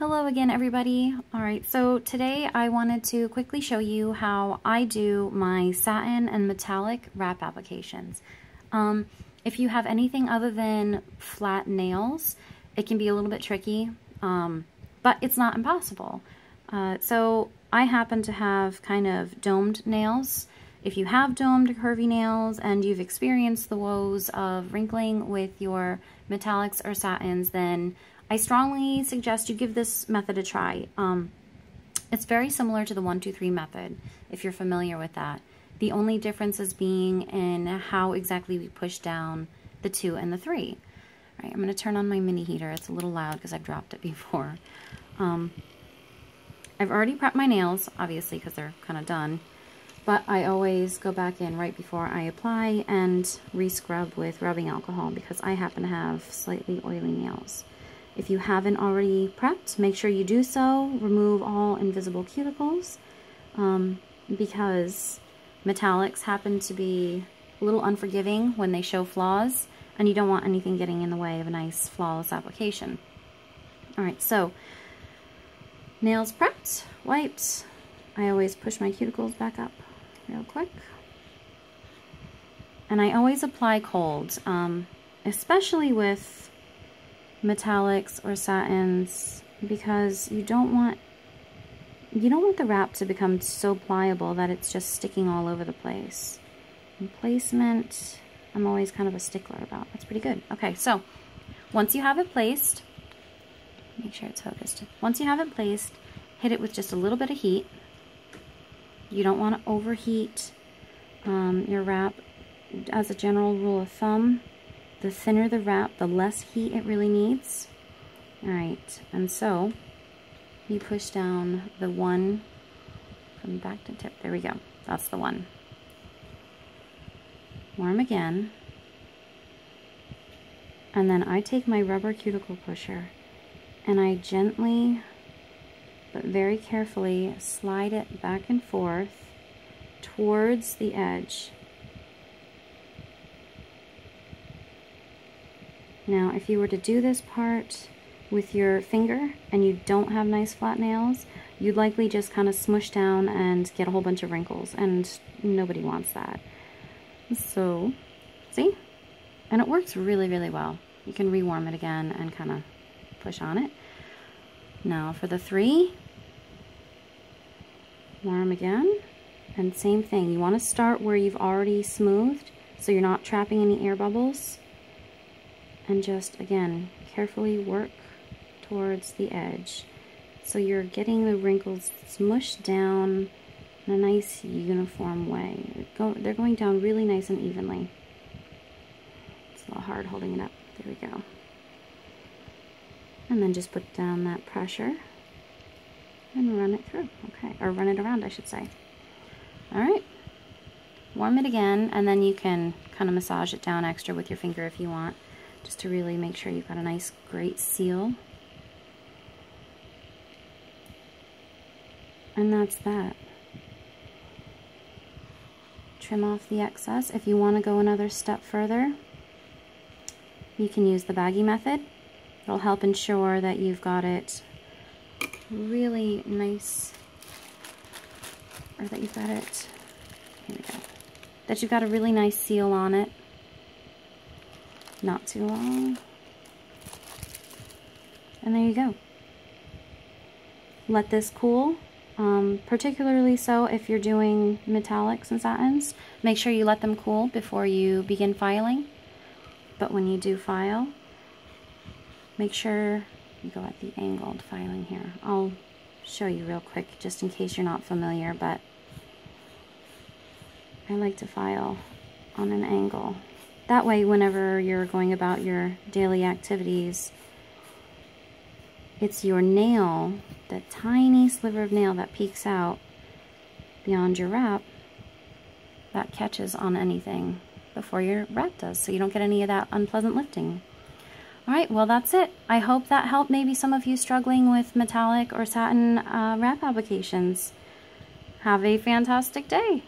Hello again, everybody. All right, so today I wanted to quickly show you how I do my satin and metallic wrap applications. If you have anything other than flat nails, it can be a little bit tricky, but it's not impossible. So I happen to have kind of domed nails. If you have domed curvy nails and you've experienced the woes of wrinkling with your metallics or satins, then I strongly suggest you give this method a try. It's very similar to the 1, 2, 3 method, if you're familiar with that. The only difference is being in how exactly we push down the 2 and the 3. All right, I'm going to turn on my mini heater. It's a little loud because I've dropped it before. I've already prepped my nails, obviously, because they're kind of done. But I always go back in right before I apply and re-scrub with rubbing alcohol because I happen to have slightly oily nails. If you haven't already prepped, make sure you do so. Remove all invisible cuticles because metallics happen to be a little unforgiving when they show flaws, and you don't want anything getting in the way of a nice, flawless application. All right, so nails prepped, wiped. I always push my cuticles back up real quick. And I always apply cold, especially with metallics or satins, because you don't want the wrap to become so pliable that it's just sticking all over the place. And placement, I'm always kind of a stickler about. That's pretty good. Okay, so once you have it placed, make sure it's focused. Once you have it placed, hit it with just a little bit of heat. You don't want to overheat your wrap. As a general rule of thumb, the thinner the wrap, the less heat it really needs. All right, and so you push down the 1 from back to tip. There we go. That's the 1. Warm again. And then I take my rubber cuticle pusher and I gently but very carefully slide it back and forth towards the edge. Now, if you were to do this part with your finger and you don't have nice flat nails, you'd likely just kind of smush down and get a whole bunch of wrinkles, and nobody wants that. So, see? And it works really, really well. You can rewarm it again and kind of push on it. Now for the 3, warm again, and same thing. You want to start where you've already smoothed so you're not trapping any air bubbles. And just, again, carefully work towards the edge. So you're getting the wrinkles smushed down in a nice, uniform way. They're going down really nice and evenly. It's a little hard holding it up. There we go. And then just put down that pressure and run it through. Okay, or run it around, I should say. All right. Warm it again, and then you can kind of massage it down extra with your finger if you want, just to really make sure you've got a nice, great seal. And that's that. Trim off the excess. If you want to go another step further, you can use the baggy method. It'll help ensure that you've got it really nice, or that you've got it, here we go, that you've got a really nice seal on it. Not too long. And there you go. Let this cool, particularly so if you're doing metallics and satins. Make sure you let them cool before you begin filing. But when you do file, make sure you go at the angled filing here. I'll show you real quick just in case you're not familiar, but I like to file on an angle. That way, whenever you're going about your daily activities, it's your nail, that tiny sliver of nail that peeks out beyond your wrap, that catches on anything before your wrap does, so you don't get any of that unpleasant lifting. All right, well, that's it. I hope that helped maybe some of you struggling with metallic or satin wrap applications. Have a fantastic day.